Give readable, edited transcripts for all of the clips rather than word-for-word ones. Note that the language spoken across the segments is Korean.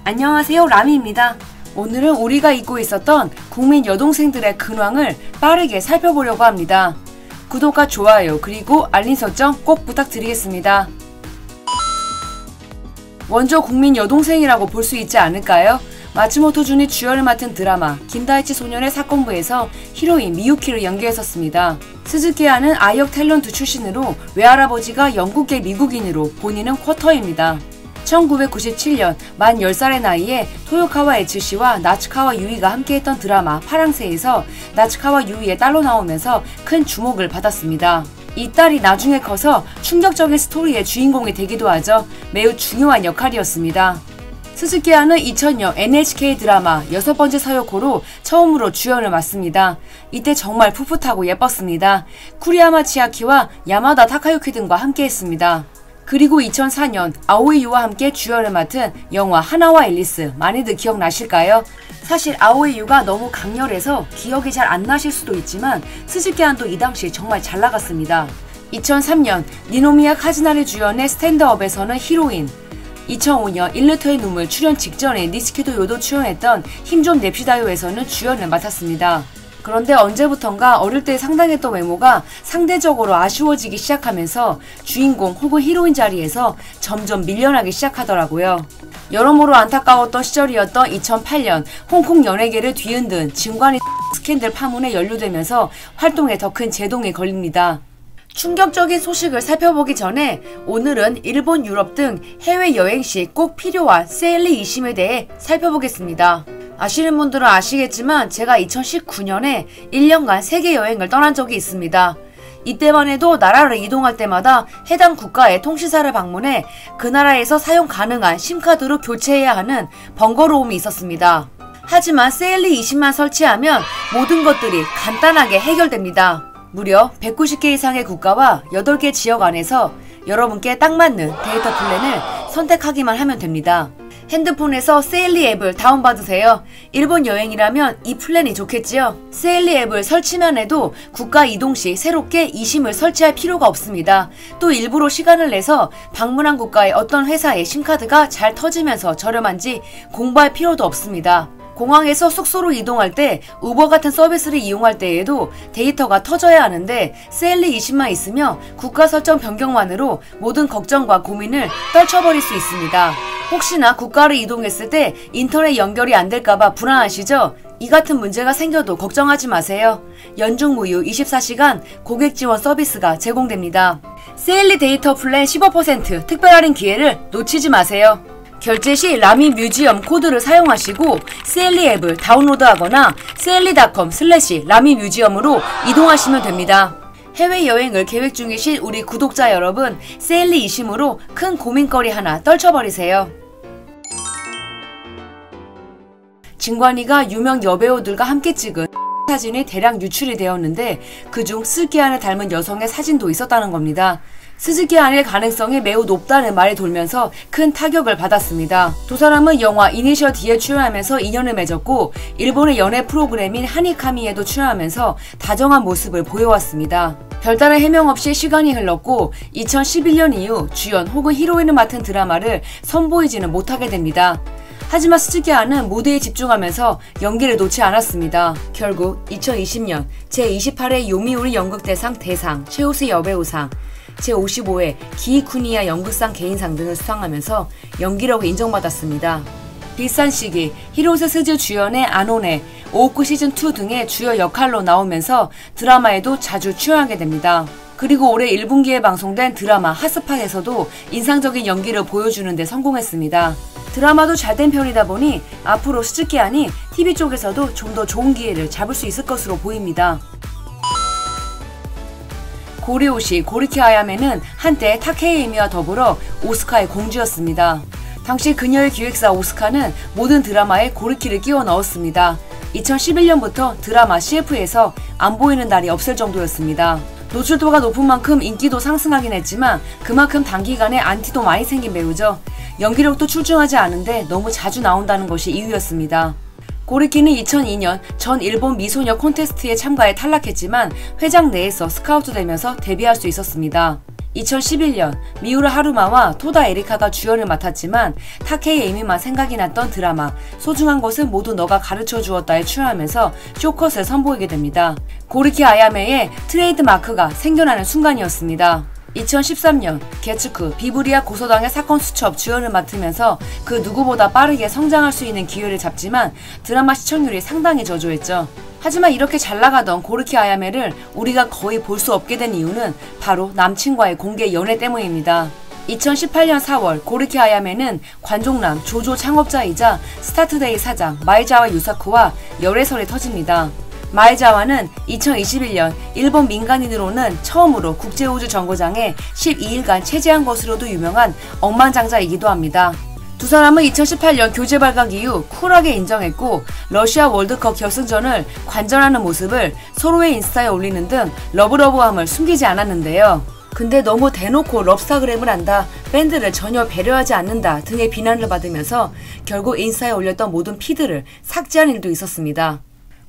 안녕하세요, 라미입니다. 오늘은 우리가 잊고 있었던 국민 여동생들의 근황을 빠르게 살펴보려고 합니다. 구독과 좋아요 그리고 알림 설정 꼭 부탁드리겠습니다. 먼저 국민 여동생이라고 볼 수 있지 않을까요? 마츠모토 준이 주연을 맡은 드라마 김다이치 소년의 사건부에서 히로인 미유키를 연기했었습니다. 스즈키야는 아이역 탤런트 출신으로 외할아버지가 영국계 미국인으로 본인은 쿼터입니다. 1997년 만 10살의 나이에 토요카와 에츠씨와 나츠카와 유이가 함께했던 드라마 파랑새에서 나츠카와 유이의 딸로 나오면서 큰 주목을 받았습니다. 이 딸이 나중에 커서 충격적인 스토리의 주인공이 되기도 하죠. 매우 중요한 역할이었습니다. 스즈키야는 2000년 NHK 드라마 6번째 사요코로 처음으로 주연을 맡습니다. 이때 정말 풋풋하고 예뻤습니다. 쿠리야마 치아키와 야마다 타카유키 등과 함께했습니다. 그리고 2004년 아오이유와 함께 주연을 맡은 영화 하나와 앨리스, 많이들 기억나실까요? 사실 아오이유가 너무 강렬해서 기억이 잘 안 나실 수도 있지만 스즈키야도 이 당시 정말 잘 나갔습니다. 2003년 니노미야 카즈나리 주연의 스탠드업에서는 히로인, 2005년 일루토의 눈물 출연 직전에 니스키도 요도 출연했던 힘 좀 냅시다요에서는 주연을 맡았습니다. 그런데 언제부턴가 어릴 때 상당했던 외모가 상대적으로 아쉬워지기 시작하면서 주인공 혹은 히로인 자리에서 점점 밀려나기 시작하더라고요. 여러모로 안타까웠던 시절이었던 2008년 홍콩 연예계를 뒤흔든 진관이 스캔들 파문에 연루되면서 활동에 더 큰 제동이 걸립니다. 충격적인 소식을 살펴보기 전에 오늘은 일본, 유럽 등 해외여행 시 꼭 필요한 세일리 이심에 대해 살펴보겠습니다. 아시는 분들은 아시겠지만 제가 2019년에 1년간 세계 여행을 떠난 적이 있습니다. 이때만 해도 나라를 이동할 때마다 해당 국가의 통신사를 방문해 그 나라에서 사용 가능한 심카드로 교체해야 하는 번거로움이 있었습니다. 하지만 세일리 20만 설치하면 모든 것들이 간단하게 해결됩니다. 무려 190개 이상의 국가와 8개 지역 안에서 여러분께 딱 맞는 데이터 플랜을 선택하기만 하면 됩니다. 핸드폰에서 세일리 앱을 다운받으세요. 일본 여행이라면 이 플랜이 좋겠지요. 세일리 앱을 설치만 해도 국가 이동 시 새롭게 이심을 설치할 필요가 없습니다. 또 일부러 시간을 내서 방문한 국가의 어떤 회사의 심카드가 잘 터지면서 저렴한지 공부할 필요도 없습니다. 공항에서 숙소로 이동할 때 우버 같은 서비스를 이용할 때에도 데이터가 터져야 하는데 세일리 20만 있으며 국가 설정 변경만으로 모든 걱정과 고민을 떨쳐버릴 수 있습니다. 혹시나 국가를 이동했을 때 인터넷 연결이 안 될까봐 불안하시죠? 이 같은 문제가 생겨도 걱정하지 마세요. 연중무휴 24시간 고객 지원 서비스가 제공됩니다. 세일리 데이터 플랜 15% 특별 할인 기회를 놓치지 마세요. 결제 시 라미 뮤지엄 코드를 사용하시고 세일리 앱을 다운로드하거나 세일리.com/라미 뮤지엄으로 이동하시면 됩니다. 해외여행을 계획 중이신 우리 구독자 여러분, 세일리 이심으로 큰 고민거리 하나 떨쳐버리세요. 진관이가 유명 여배우들과 함께 찍은 사진이 대량 유출이 되었는데 그중 스즈키야를 닮은 여성의 사진도 있었다는 겁니다. 스즈키야일 가능성이 매우 높다는 말이 돌면서 큰 타격을 받았습니다. 두 사람은 영화 이니셜 D에 출연하면서 인연을 맺었고 일본의 연애 프로그램인 하니카미에도 출연하면서 다정한 모습을 보여왔습니다. 별다른 해명 없이 시간이 흘렀고 2011년 이후 주연 혹은 히로인을 맡은 드라마를 선보이지는 못하게 됩니다. 하지만 스즈키야는 무대에 집중하면서 연기를 놓지 않았습니다. 결국 2020년 제28회 요미우리 연극대상 대상, 최우수 여배우상, 제55회 기이쿠니야 연극상 개인상 등을 수상하면서 연기력을 인정받았습니다. 비슷한 시기 히로세 스즈 주연의 아노네, 오오쿠 시즌2 등의 주요 역할로 나오면서 드라마에도 자주 출연하게 됩니다. 그리고 올해 1분기에 방송된 드라마 핫스팟에서도 인상적인 연기를 보여주는 데 성공했습니다. 드라마도 잘된 편이다 보니 앞으로 스즈키야니 TV 쪽에서도 좀 더 좋은 기회를 잡을 수 있을 것으로 보입니다. 고리오시 고리키 아야메는 한때 타케이미와 더불어 오스카의 공주였습니다. 당시 그녀의 기획사 오스카는 모든 드라마에 고리키를 끼워 넣었습니다. 2011년부터 드라마 CF에서 안 보이는 날이 없을 정도였습니다. 노출도가 높은 만큼 인기도 상승하긴 했지만 그만큼 단기간에 안티도 많이 생긴 배우죠. 연기력도 출중하지 않은데 너무 자주 나온다는 것이 이유였습니다. 고리키는 2002년 전 일본 미소녀 콘테스트에 참가해 탈락했지만 회장 내에서 스카우트 되면서 데뷔할 수 있었습니다. 2011년 미우라 하루마와 토다 에리카가 주연을 맡았지만 타케이 에이미만 생각이 났던 드라마 소중한 것은 모두 너가 가르쳐 주었다에 출연하면서 쇼컷을 선보이게 됩니다. 고리키 아야메의 트레이드 마크가 생겨나는 순간이었습니다. 2013년 게츠쿠 비브리아 고소당의 사건 수첩 주연을 맡으면서 그 누구보다 빠르게 성장할 수 있는 기회를 잡지만 드라마 시청률이 상당히 저조했죠. 하지만 이렇게 잘나가던 고르키 아야메를 우리가 거의 볼 수 없게 된 이유는 바로 남친과의 공개 연애 때문입니다. 2018년 4월 고르키 아야메는 관종남 조조 창업자이자 스타트데이 사장 마에자와 유사쿠와 열애설이 터집니다. 마에자와는 2021년 일본 민간인으로는 처음으로 국제우주정거장에 12일간 체제한 것으로도 유명한 억만장자이기도 합니다. 두 사람은 2018년 교제 발각 이후 쿨하게 인정했고 러시아 월드컵 결승전을 관전하는 모습을 서로의 인스타에 올리는 등 러브러브함을 숨기지 않았는데요. 근데 너무 대놓고 럽스타그램을 한다, 팬들을 전혀 배려하지 않는다 등의 비난을 받으면서 결국 인스타에 올렸던 모든 피드를 삭제한 일도 있었습니다.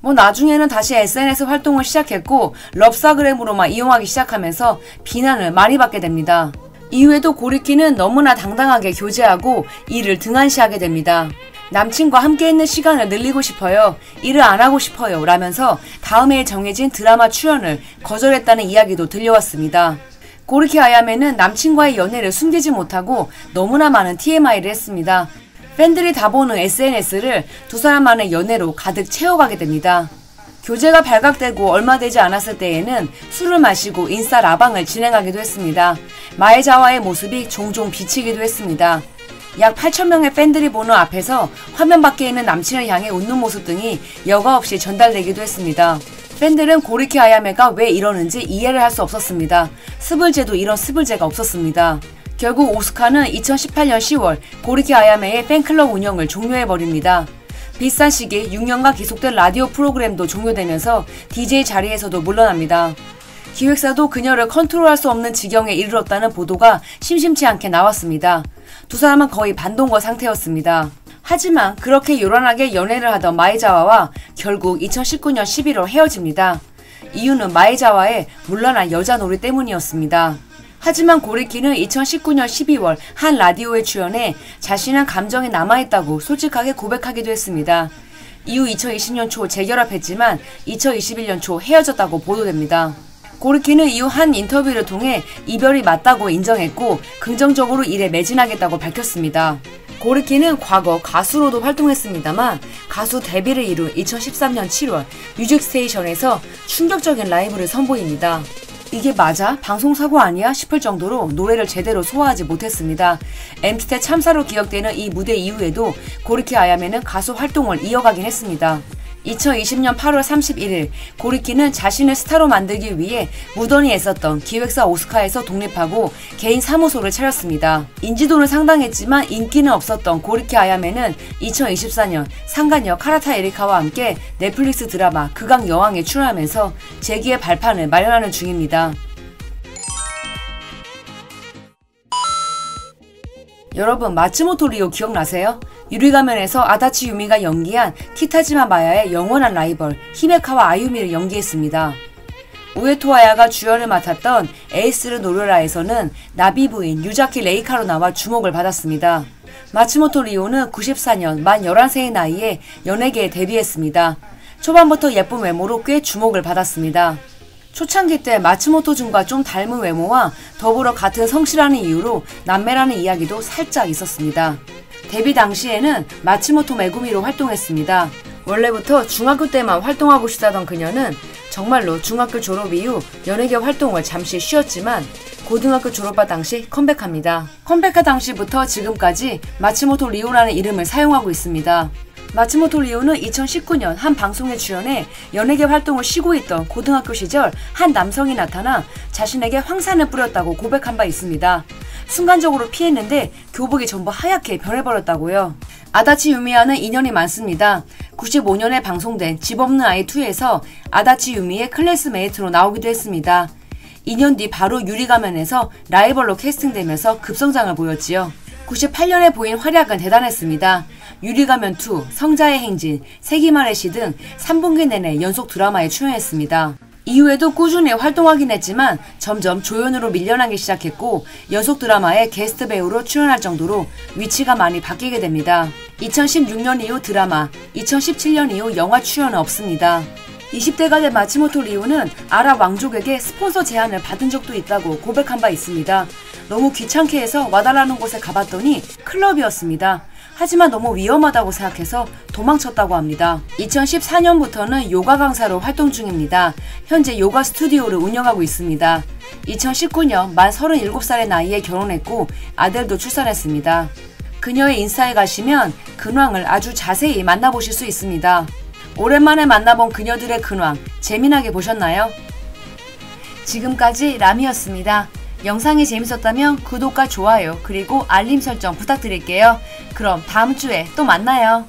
나중에는 다시 SNS 활동을 시작했고 럽스타그램으로만 이용하기 시작하면서 비난을 많이 받게 됩니다. 이후에도 고리키는 너무나 당당하게 교제하고 일을 등한시하게 됩니다. 남친과 함께 있는 시간을 늘리고 싶어요. 일을 안 하고 싶어요. 라면서 다음 해에 정해진 드라마 출연을 거절했다는 이야기도 들려왔습니다. 고리키 아야메는 남친과의 연애를 숨기지 못하고 너무나 많은 TMI를 했습니다. 팬들이 다 보는 SNS를 두 사람만의 연애로 가득 채워가게 됩니다. 교제가 발각되고 얼마 되지 않았을 때에는 술을 마시고 인스타 라방을 진행하기도 했습니다. 마에자와의 모습이 종종 비치기도 했습니다. 약 8,000명의 팬들이 보는 앞에서 화면 밖에 있는 남친을 향해 웃는 모습 등이 여과 없이 전달되기도 했습니다. 팬들은 고리키 아야메가 왜 이러는지 이해를 할 수 없었습니다. 스불제도 이런 스불제가 없었습니다. 결국 오스카는 2018년 10월 고리키 아야메의 팬클럽 운영을 종료해버립니다. 비슷한 시기 6년간 계속된 라디오 프로그램도 종료되면서 DJ 자리에서도 물러납니다. 기획사도 그녀를 컨트롤할 수 없는 지경에 이르렀다는 보도가 심심치 않게 나왔습니다. 두 사람은 거의 반동거 상태였습니다. 하지만 그렇게 요란하게 연애를 하던 마에자와와 결국 2019년 11월 헤어집니다. 이유는 마에자와의 물러난 여자 놀이 때문이었습니다. 하지만 고리키는 2019년 12월 한 라디오에 출연해 자신은 감정이 남아있다고 솔직하게 고백하기도 했습니다. 이후 2020년 초 재결합했지만 2021년 초 헤어졌다고 보도됩니다. 고리키는 이후 한 인터뷰를 통해 이별이 맞다고 인정했고 긍정적으로 일에 매진하겠다고 밝혔습니다. 고리키는 과거 가수로도 활동했습니다만 가수 데뷔를 이룬 2013년 7월 뮤직스테이션에서 충격적인 라이브를 선보입니다. 이게 맞아? 방송사고 아니야? 싶을 정도로 노래를 제대로 소화하지 못했습니다. 엠스테 참사로 기억되는 이 무대 이후에도 고리키 아야메는 가수 활동을 이어가긴 했습니다. 2020년 8월 31일 고리키는 자신을 스타로 만들기 위해 무던히 애썼던 기획사 오스카에서 독립하고 개인 사무소를 차렸습니다. 인지도는 상당했지만 인기는 없었던 고리키 아야메는 2024년 상간녀 카라타 에리카와 함께 넷플릭스 드라마 극악 여왕에 출연하면서 재기의 발판을 마련하는 중입니다. 여러분 마츠모토 리오 기억나세요? 유리가면에서 아다치 유미가 연기한 키타지마 마야의 영원한 라이벌 히메카와 아유미를 연기했습니다. 우에토아야가 주연을 맡았던 에이스를 노려라에서는 나비 부인 유자키 레이카로 나와 주목을 받았습니다. 마츠모토 리오는 94년 만 11세의 나이에 연예계에 데뷔했습니다. 초반부터 예쁜 외모로 꽤 주목을 받았습니다. 초창기 때 마츠모토 준과 좀 닮은 외모와 더불어 같은 성씨라는 이유로 남매라는 이야기도 살짝 있었습니다. 데뷔 당시에는 마츠모토 메구미로 활동했습니다. 원래부터 중학교 때만 활동하고 싶다던 그녀는 정말로 중학교 졸업 이후 연예계 활동을 잠시 쉬었지만 고등학교 졸업할 당시 컴백합니다. 컴백할 당시부터 지금까지 마츠모토 리오라는 이름을 사용하고 있습니다. 마츠모토 리오는 2019년 한 방송에 출연해 연예계 활동을 쉬고 있던 고등학교 시절 한 남성이 나타나 자신에게 황산을 뿌렸다고 고백한 바 있습니다. 순간적으로 피했는데 교복이 전부 하얗게 변해버렸다고요. 아다치 유미와는 인연이 많습니다. 95년에 방송된 집 없는 아이 2에서 아다치 유미의 클래스메이트로 나오기도 했습니다. 2년 뒤 바로 유리가면에서 라이벌로 캐스팅되면서 급성장을 보였지요. 98년에 보인 활약은 대단했습니다. 유리가면 2, 성자의 행진, 세기말의 시 등 3분기 내내 연속 드라마에 출연했습니다. 이후에도 꾸준히 활동하긴 했지만 점점 조연으로 밀려나기 시작했고 연속 드라마에 게스트 배우로 출연할 정도로 위치가 많이 바뀌게 됩니다. 2016년 이후 드라마, 2017년 이후 영화 출연은 없습니다. 20대가 된 마츠모토 리우는 아랍 왕족에게 스폰서 제안을 받은 적도 있다고 고백한 바 있습니다. 너무 귀찮게 해서 와달라는 곳에 가봤더니 클럽이었습니다. 하지만 너무 위험하다고 생각해서 도망쳤다고 합니다. 2014년부터는 요가 강사로 활동 중입니다. 현재 요가 스튜디오를 운영하고 있습니다. 2019년 만 37살의 나이에 결혼했고 아들도 출산했습니다. 그녀의 인스타에 가시면 근황을 아주 자세히 만나보실 수 있습니다. 오랜만에 만나본 그녀들의 근황 재미나게 보셨나요? 지금까지 라미였습니다. 영상이 재밌었다면 구독과 좋아요 그리고 알림 설정 부탁드릴게요. 그럼 다음 주에 또 만나요.